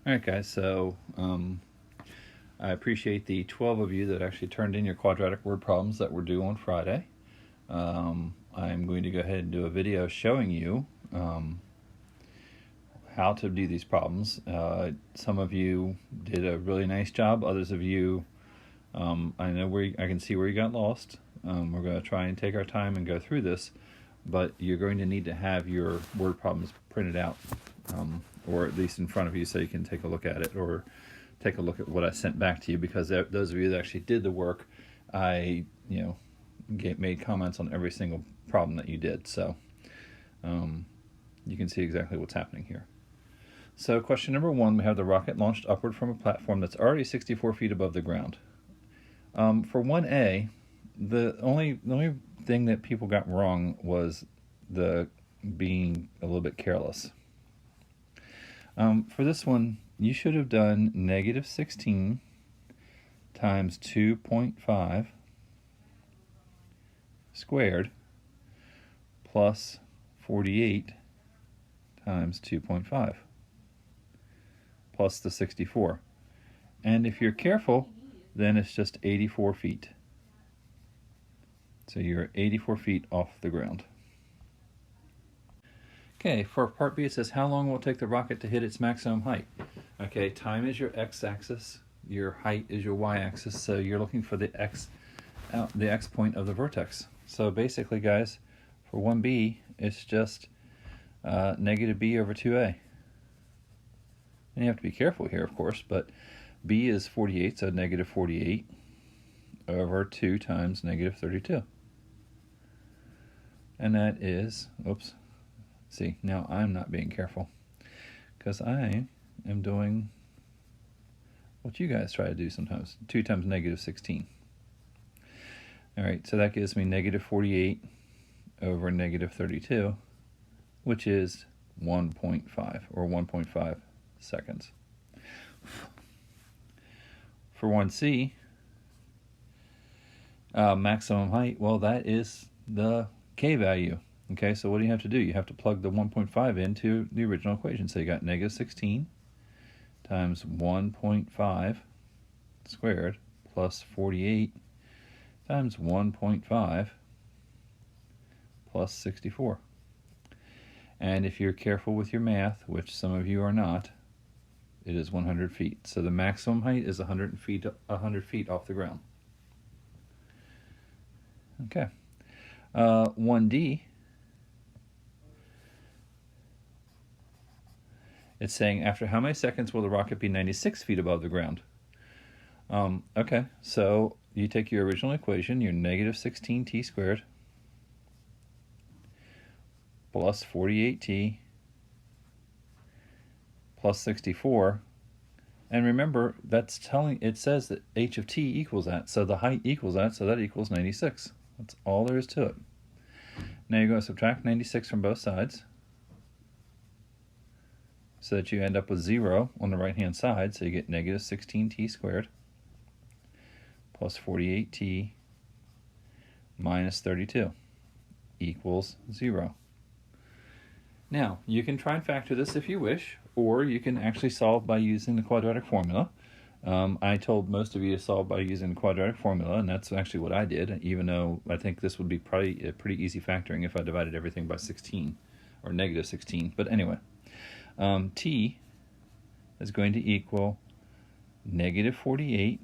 Alright guys, so I appreciate the 12 of you that actually turned in your quadratic word problems that were due on Friday. I'm going to go ahead and do a video showing you how to do these problems. Some of you did a really nice job, others of you, I can see where you got lost. We're going to try and take our time and go through this, but you're going to need to have your word problems printed out, or at least in front of you so you can take a look at it, or take a look at what I sent back to you, because those of you that actually did the work, I made comments on every single problem that you did, so you can see exactly what's happening here. So question number 1, we have the rocket launched upward from a platform that's already 64 feet above the ground. For 1A, the only thing that people got wrong was the being a little bit careless. For this one, you should have done negative 16 times 2.5 squared plus 48 times 2.5 plus the 64. And if you're careful, then it's just 84 feet. So you're 84 feet off the ground. Okay, for part B it says how long will it take the rocket to hit its maximum height? Okay, time is your x-axis, your height is your y-axis, so you're looking for the x point of the vertex. So basically, guys, for 1b, it's just negative b over 2a. And you have to be careful here, of course, but b is 48, so negative 48 over 2 times negative 32. And that is, oops, see, now I'm not being careful, because I am doing what you guys try to do sometimes, 2 times negative 16. Alright, so that gives me negative 48 over negative 32, which is 1.5, or 1.5 seconds. For 1C, maximum height, well, that is the k value. Okay, so what do you have to do? You have to plug the 1.5 into the original equation. So you got negative 16 times 1.5 squared plus 48 times 1.5 plus 64. And if you're careful with your math, which some of you are not, it is 100 feet. So the maximum height is 100 feet off the ground. Okay. 1D, it's saying after how many seconds will the rocket be 96 feet above the ground? Okay, so you take your original equation, your negative 16t squared plus 48t plus 64, and remember, it says that h of t equals that, so the height equals that, so that equals 96. That's all there is to it. Now you're going to subtract 96 from both sides, so that you end up with 0 on the right hand side, so you get negative 16t squared plus 48t minus 32 equals 0. Now, you can try and factor this if you wish, or you can actually solve by using the quadratic formula. I told most of you to solve by using the quadratic formula, and that's actually what I did, even though I think this would be probably a pretty easy factoring if I divided everything by 16, or negative 16. But anyway, t is going to equal negative 48.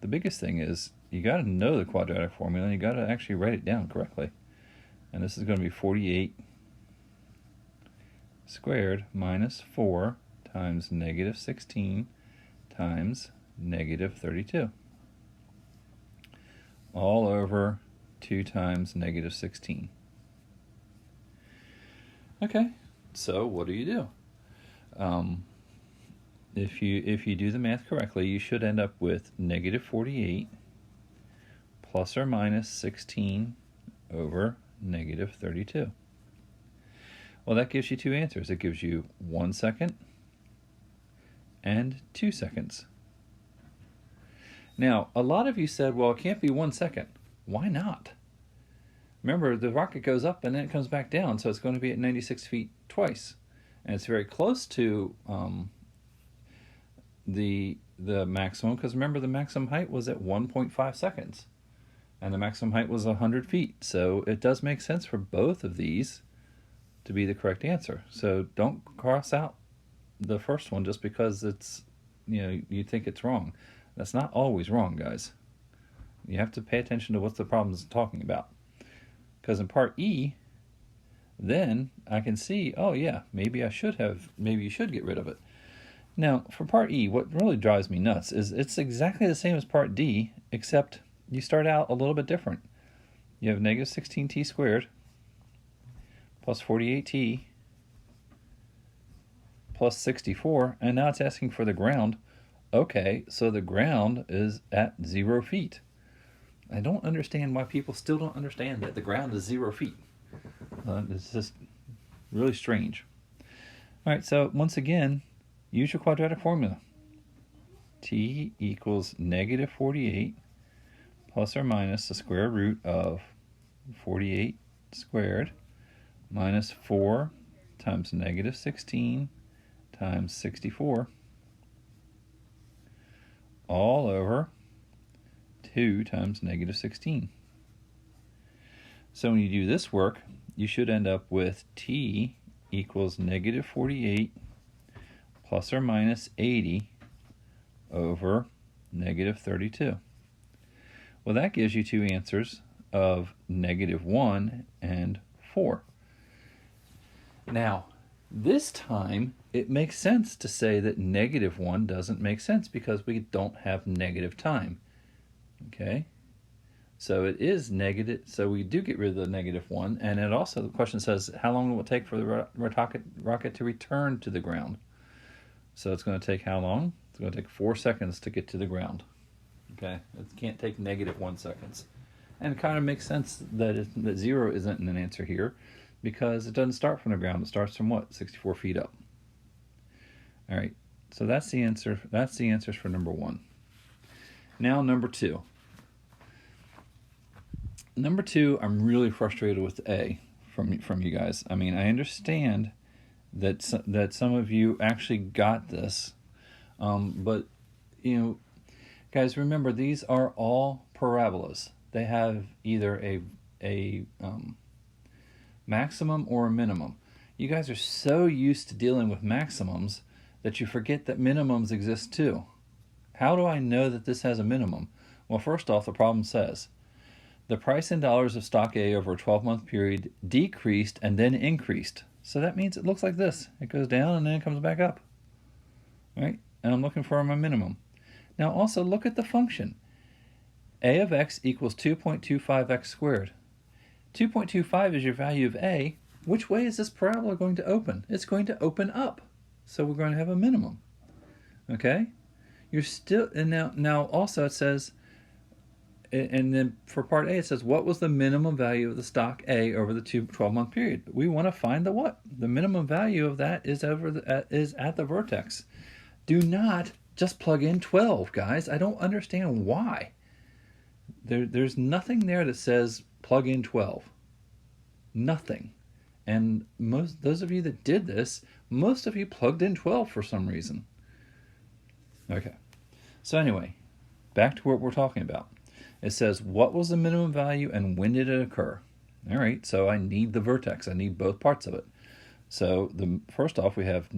The biggest thing is you got to know the quadratic formula, and you got to actually write it down correctly. And this is going to be 48 squared minus 4 times negative 16 times negative 32, all over 2 times negative 16. Okay, so what do you do? If you do the math correctly, you should end up with negative 48 plus or minus 16 over negative 32. Well, that gives you two answers. It gives you 1 second and 2 seconds. Now, a lot of you said, well, it can't be 1 second. Why not? Remember, the rocket goes up and then it comes back down, so it's going to be at 96 feet twice. And it's very close to the maximum, because remember the maximum height was at 1.5 seconds. And the maximum height was 100 feet. So it does make sense for both of these to be the correct answer. So don't cross out the first one just because it's, you think it's wrong. That's not always wrong, guys. You have to pay attention to what the problem is talking about. Because in part E, then I can see, oh yeah, maybe you should get rid of it. Now, for part E, what really drives me nuts is it's exactly the same as part D, except you start out a little bit different. You have negative 16t squared plus 48t plus 64, and now it's asking for the ground. Okay, so the ground is at 0 feet. I don't understand why people still don't understand that the ground is 0 feet. It's just really strange. All right, so once again, use your quadratic formula. T equals negative 48 plus or minus the square root of 48 squared minus 4 times negative 16 times 64 all over 2 times negative 16. So when you do this work, you should end up with T equals negative 48 plus or minus 80 over negative 32. Well, that gives you two answers of negative 1 and 4. Now, this time, it makes sense to say that negative 1 doesn't make sense because we don't have negative time. Okay? So it is negative, so we do get rid of the negative 1, and it also, the question says, how long will it take for the rocket to return to the ground? So it's going to take how long? It's going to take 4 seconds to get to the ground. Okay, it can't take negative 1 seconds. And it kind of makes sense that 0 isn't an answer here because it doesn't start from the ground. It starts from what? 64 feet up. All right, so that's the answer. That's the answers for number 1. Now number 2. Number 2, I'm really frustrated with A from you guys. I mean, I understand that some of you actually got this, but guys, remember these are all parabolas. They have either a maximum or a minimum. You guys are so used to dealing with maximums that you forget that minimums exist too. How do I know that this has a minimum? Well, first off, the problem says the price in dollars of stock A over a 12-month period decreased and then increased. So that means it looks like this. It goes down and then it comes back up. Right? And I'm looking for my minimum. Now also look at the function. A of x equals 2.25x squared. 2.25 is your value of A. Which way is this parabola going to open? It's going to open up. So we're going to have a minimum. Okay? You're still, and now also it says, and then for part A it says, what was the minimum value of the stock A over the 12-month period? But we want to find the what? The minimum value of that is is at the vertex. Do not just plug in 12, guys. I don't understand why. There's nothing there that says plug in 12. Nothing. And those of you that did this, most of you plugged in 12 for some reason. Okay. So anyway, back to what we're talking about. It says, what was the minimum value and when did it occur? All right, so I need the vertex. I need both parts of it. So first off, we have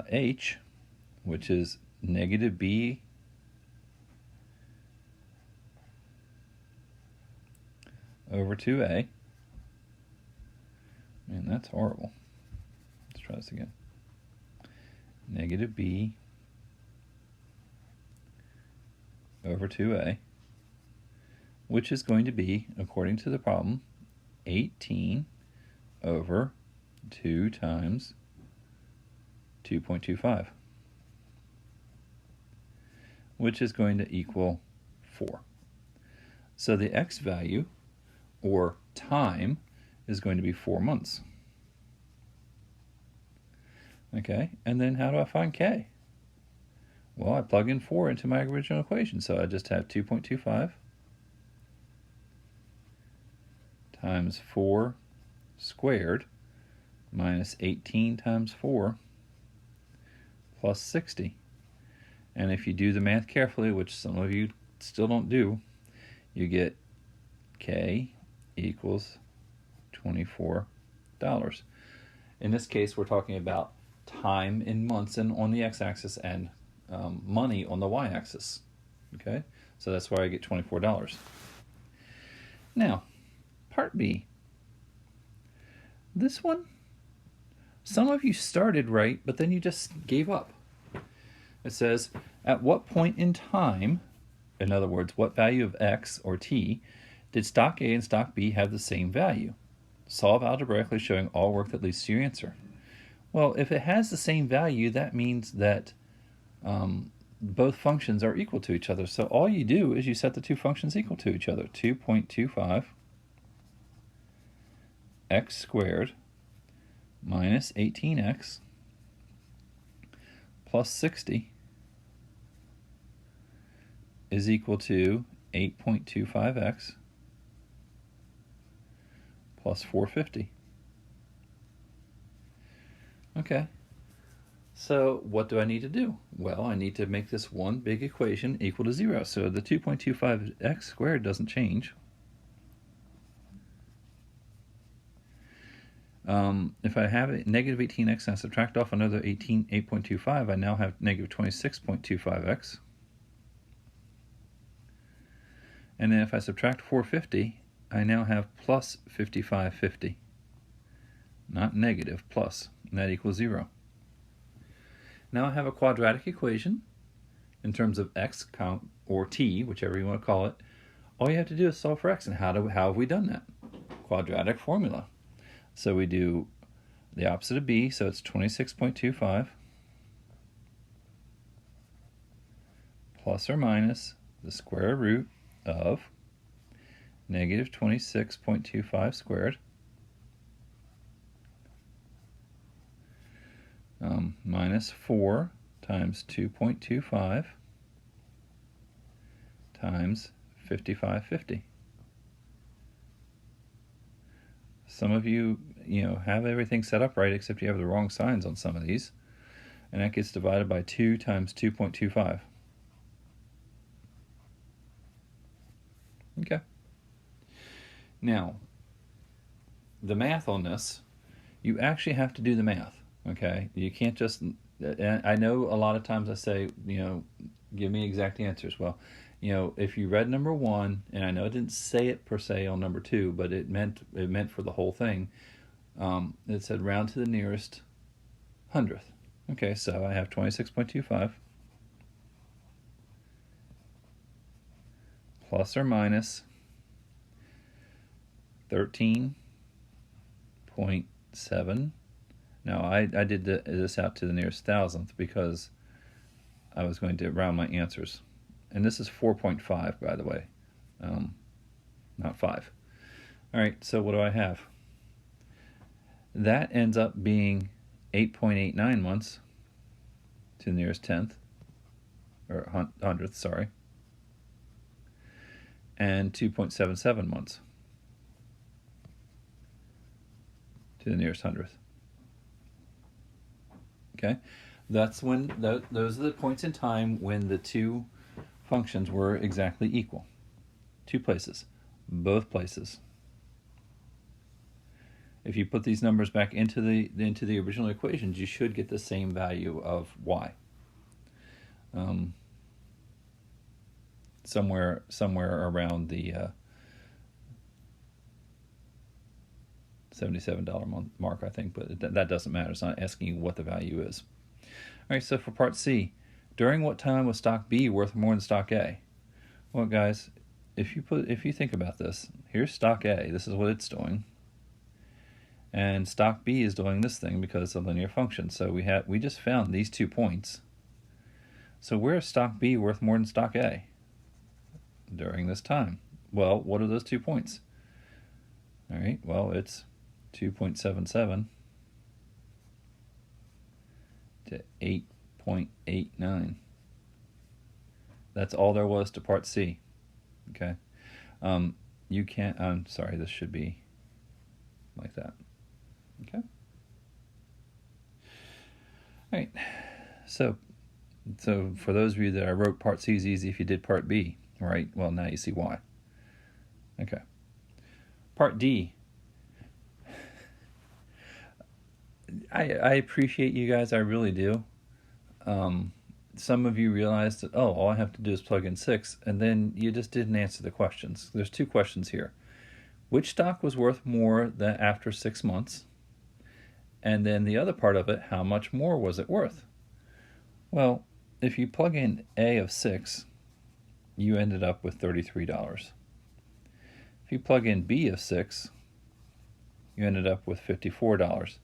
h, which is negative b over 2a. Man, that's horrible. Let's try this again. Negative b over 2a, which is going to be, according to the problem, 18 over 2 times 2.25, which is going to equal 4. So the x value, or time, is going to be 4 months. Okay, and then how do I find k? Well, I plug in 4 into my original equation, so I just have 2.25 times 4 squared minus 18 times 4 plus 60. And if you do the math carefully, which some of you still don't do, you get K equals $24. In this case, we're talking about time in months and on the x-axis and money on the y-axis. Okay, so that's why I get $24. Now, part B. This one, some of you started right, but then you just gave up. It says, at what point in time, in other words, what value of x or t, did stock A and stock B have the same value? Solve algebraically showing all work that leads to your answer. Well, if it has the same value, that means that both functions are equal to each other. So all you do is you set the two functions equal to each other. 2.25 x squared minus 18x plus 60 is equal to 8.25x plus 450. Okay, so what do I need to do? Well, I need to make this one big equation equal to 0. So the 2.25x squared doesn't change. If I have a negative 18x and I subtract off another 8.25, I now have negative 26.25x. And then if I subtract 450, I now have plus 5550. Not negative, plus. And that equals 0. Now I have a quadratic equation in terms of x count or t, whichever you want to call it. All you have to do is solve for x. And how have we done that? Quadratic formula. So we do the opposite of b, so it's 26.25 plus or minus the square root of negative 26.25 squared minus 4 times 2.25 times 5550. Some of you, have everything set up right, except you have the wrong signs on some of these. And that gets divided by 2 times 2.25. Okay. Now, the math on this, you actually have to do the math, okay? You can't just, I know a lot of times I say, give me exact answers. Well, if you read number 1, and I know it didn't say it per se on number 2, but it meant for the whole thing. It said round to the nearest hundredth. Okay, so I have 26.25 plus or minus 13.7. Now I did this out to the nearest thousandth because I was going to round my answers. And this is 4.5, by the way, not 5. All right, so what do I have? That ends up being 8.89 months to the nearest tenth, or hundredth, sorry, and 2.77 months to the nearest hundredth. Okay, that's when those are the points in time when the two functions were exactly equal. Two places, both places. If you put these numbers back into the original equations, you should get the same value of y. Somewhere around the $77 mark, I think, but that doesn't matter. It's not asking you what the value is. All right, so for part C, during what time was stock B worth more than stock A? Well, guys, if you think about this, here's stock A. This is what it's doing. And stock B is doing this thing because it's a linear function. So we just found these 2 points. So where is stock B worth more than stock A during this time? Well, what are those 2 points? All right, well, it's 2.77 to 8.89. That's all there was to part C. Okay. You can't, I'm sorry, this should be like that. Okay. All right. So So for those of you that I wrote Part C is easy if you did Part B, right? Well, now you see why. Okay. Part D. I appreciate you guys, I really do. Some of you realized that, all I have to do is plug in 6, and then you just didn't answer the questions. There's 2 questions here. Which stock was worth more than after 6 months? And then the other part of it, how much more was it worth? Well, if you plug in A of 6, you ended up with $33. If you plug in B of 6, you ended up with $54.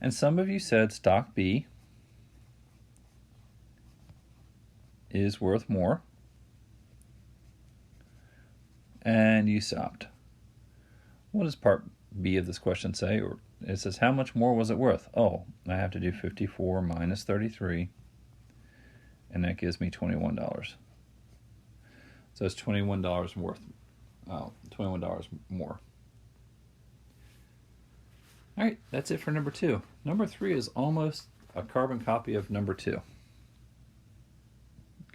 And some of you said stock B is worth more, and you stopped. What does part B of this question say? Or it says, how much more was it worth? Oh, I have to do 54 minus 33, and that gives me $21. So it's $21 worth. $21 more. All right, that's it for number 2. Number 3 is almost a carbon copy of number 2.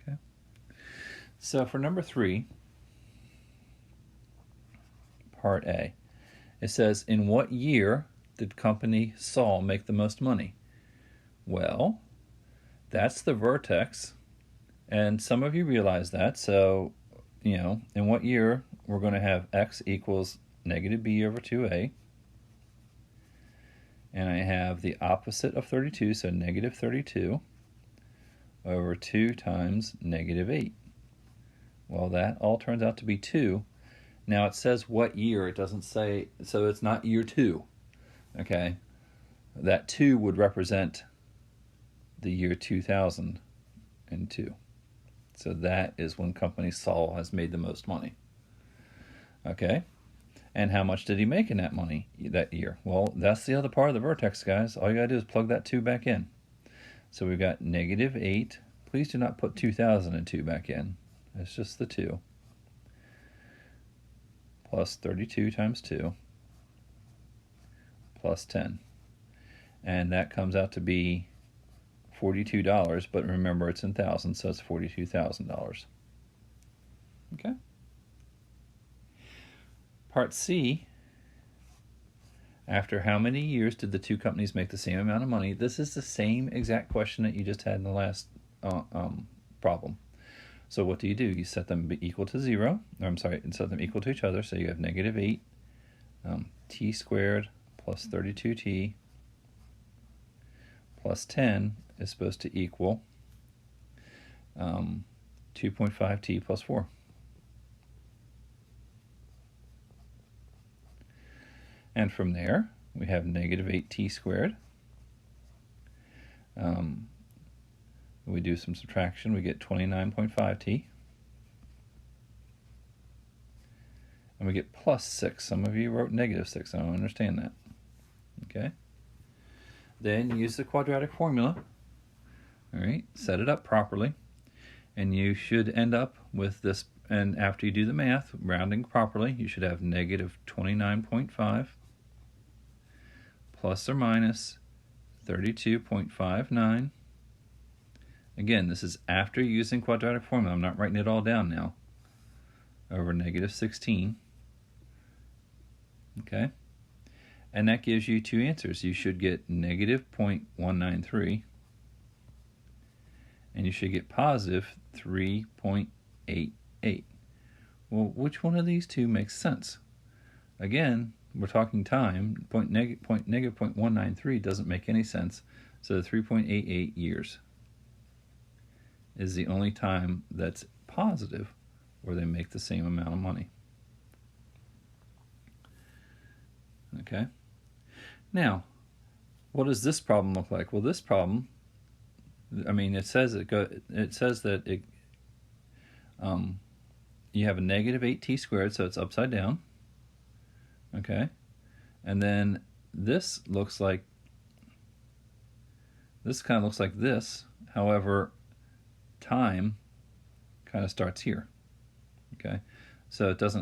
Okay. So for number 3, part A, it says, in what year did company Saul make the most money? Well, that's the vertex, and some of you realize that. So, in what year we're going to have x equals negative b over 2a, and I have the opposite of 32, so negative 32 over 2 times negative 8. Well, that all turns out to be 2. Now it says what year, it doesn't say, so it's not year 2, okay? That 2 would represent the year 2002. So that is when company Saul has made the most money. Okay? And how much did he make in that year? Well, that's the other part of the vertex, guys. All you got to do is plug that 2 back in. So we've got negative 8. Please do not put 2002 back in. It's just the 2. Plus 32 times 2. Plus 10. And that comes out to be $42, but remember it's in thousands, so it's $42,000. Okay? Part C, after how many years did the 2 companies make the same amount of money? This is the same exact question that you just had in the last problem. So what do? You set them equal to 0. And set them equal to each other. So you have negative 8 t squared plus 32t plus 10 is supposed to equal 2.5t plus 4. And from there, we have negative 8t squared. We do some subtraction, we get 29.5t. And we get plus 6. Some of you wrote negative 6. I don't understand that. Okay? Then use the quadratic formula. All right, set it up properly. And you should end up with this, and after you do the math, rounding properly, you should have negative 29.5 plus or minus 32.59. Again, this is after using quadratic formula. I'm not writing it all down now. Over negative 16. Okay? And that gives you 2 answers. You should get negative 0.193. And you should get positive 3.88. Well, which one of these 2 makes sense? Again, we're talking time. Negative 0.193 doesn't make any sense. So 3.88 years is the only time that's positive where they make the same amount of money. Okay? Now, what does this problem look like? Well, this problem, it says that you have a negative 8t squared, so it's upside down. Okay? And then this kind of looks like this. However, time kind of starts here. Okay? So this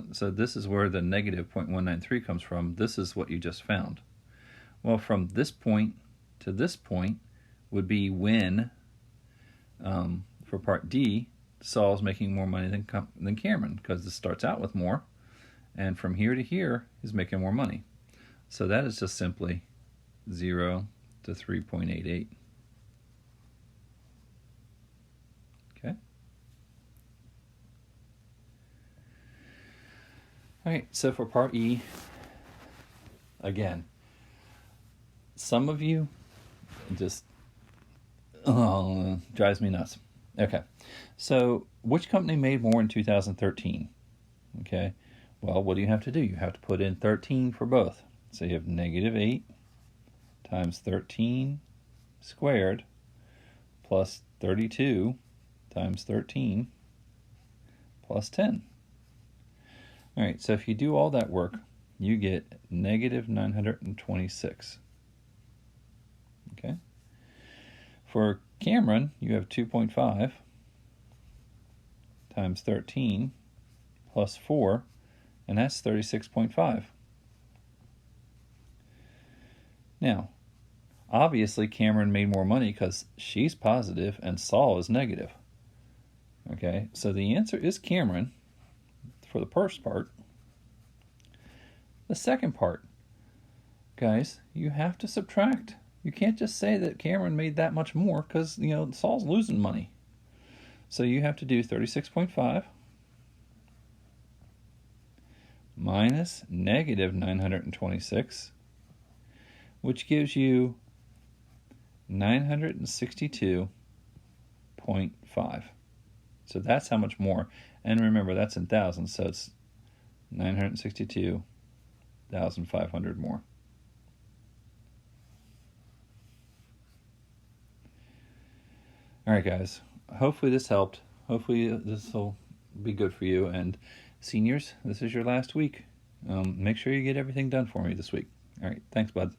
is where the negative 0.193 comes from. This is what you just found. Well, from this point to this point would be when For part D, Saul's making more money than Cameron because this starts out with more, and from here to here is making more money. So that is just simply 0 to 3.88. Okay. All right, so for part E, again, some of you just drives me nuts. Okay, so which company made more in 2013? Okay, well, what do you have to do? You have to put in 13 for both. So you have negative 8 times 13 squared plus 32 times 13 plus 10. All right, so if you do all that work, you get negative 926. Okay. For Cameron, you have 2.5 times 13 plus 4, and that's 36.5. Now, obviously Cameron made more money because she's positive and Saul is negative. Okay, so the answer is Cameron for the first part. The second part, guys, you have to subtract. You can't just say that Cameron made that much more because, Saul's losing money. So you have to do 36.5 minus negative 926, which gives you 962.5. So that's how much more. And remember, that's in thousands, so it's 962,500 more. All right, guys. Hopefully this helped. Hopefully this will be good for you. And seniors, this is your last week. Make sure you get everything done for me this week. All right. Thanks, bud.